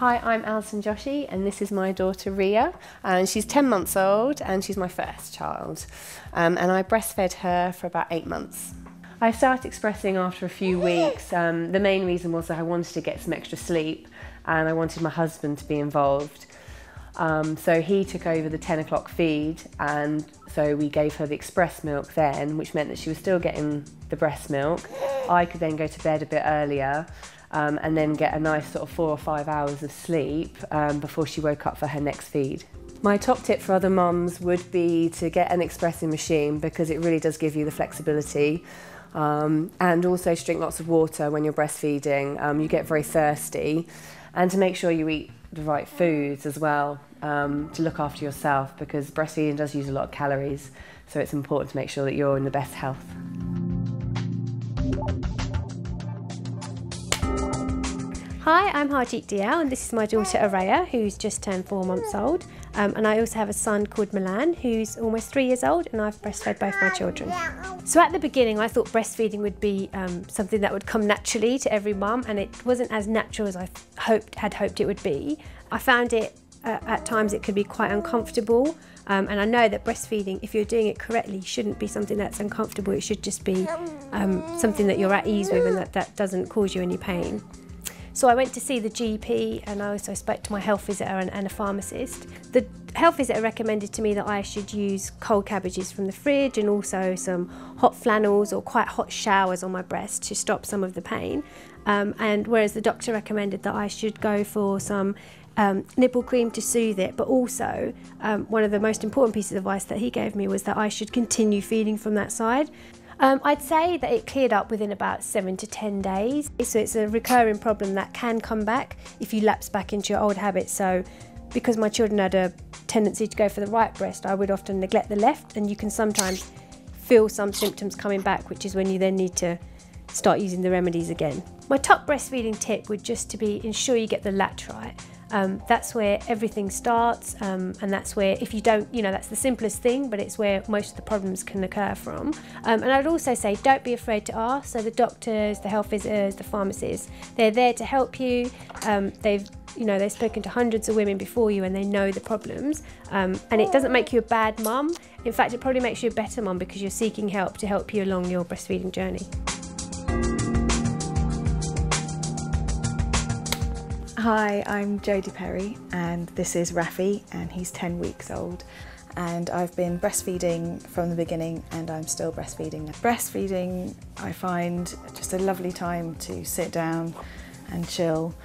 Hi, I'm Alison Joshi and this is my daughter Ria, and she's 10 months old and she's my first child, and I breastfed her for about 8 months. I started expressing after a few weeks. The main reason was that I wanted to get some extra sleep and I wanted my husband to be involved. So he took over the 10 o'clock feed, and so we gave her the express milk then, which meant that she was still getting the breast milk. I could then go to bed a bit earlier and then get a nice sort of 4 or 5 hours of sleep before she woke up for her next feed. My top tip for other mums would be to get an expressing machine because it really does give you the flexibility. And also to drink lots of water when you're breastfeeding. You get very thirsty, and to make sure you eat the right foods as well, to look after yourself, because breastfeeding does use a lot of calories, so it's important to make sure that you're in the best health. Hi, I'm Harjeet Diyal and this is my daughter Araya, who's just turned 4 months old, and I also have a son called Milan who's almost 3 years old, and I've breastfed both my children. So at the beginning I thought breastfeeding would be something that would come naturally to every mum, and it wasn't as natural as I had hoped it would be. I found it at times it could be quite uncomfortable, and I know that breastfeeding, if you're doing it correctly, shouldn't be something that's uncomfortable. It should just be something that you're at ease with and that doesn't cause you any pain. So I went to see the GP, and I also spoke to my health visitor and a pharmacist. The health visitor recommended to me that I should use cold cabbages from the fridge and also some hot flannels or quite hot showers on my breast to stop some of the pain. And whereas the doctor recommended that I should go for some nipple cream to soothe it, but also one of the most important pieces of advice that he gave me was that I should continue feeding from that side. I'd say that it cleared up within about 7 to 10 days. So it's a recurring problem that can come back if you lapse back into your old habits. So because my children had a tendency to go for the right breast, I would often neglect the left, and you can sometimes feel some symptoms coming back, which is when you then need to start using the remedies again. My top breastfeeding tip would just to be ensure you get the latch right. That's where everything starts, and that's where, if you don't, that's the simplest thing, but it's where most of the problems can occur from. And I'd also say don't be afraid to ask. So the doctors, the health visitors, the pharmacists, they're there to help you. They've spoken to hundreds of women before you and they know the problems. And it doesn't make you a bad mum. In fact, it probably makes you a better mum because you're seeking help to help you along your breastfeeding journey. Hi, I'm Jodie Perry and this is Rafi, and he's 10 weeks old, and I've been breastfeeding from the beginning and I'm still breastfeeding. Breastfeeding I find just a lovely time to sit down and chill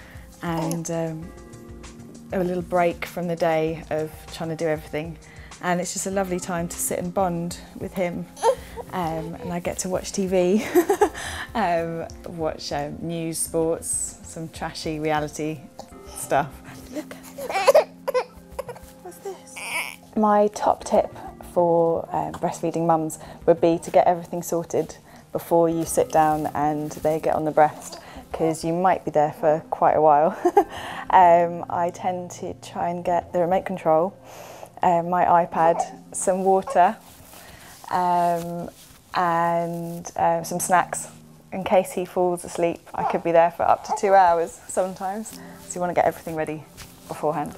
and a little break from the day of trying to do everything, and it's just a lovely time to sit and bond with him, and I get to watch TV, watch news, sports, some trashy reality stuff. Look. What's this? My top tip for breastfeeding mums would be to get everything sorted before you sit down and they get on the breast, because you might be there for quite a while. I tend to try and get the remote control, my iPad, some water, and some snacks. In case he falls asleep, I could be there for up to 2 hours sometimes, so you want to get everything ready beforehand.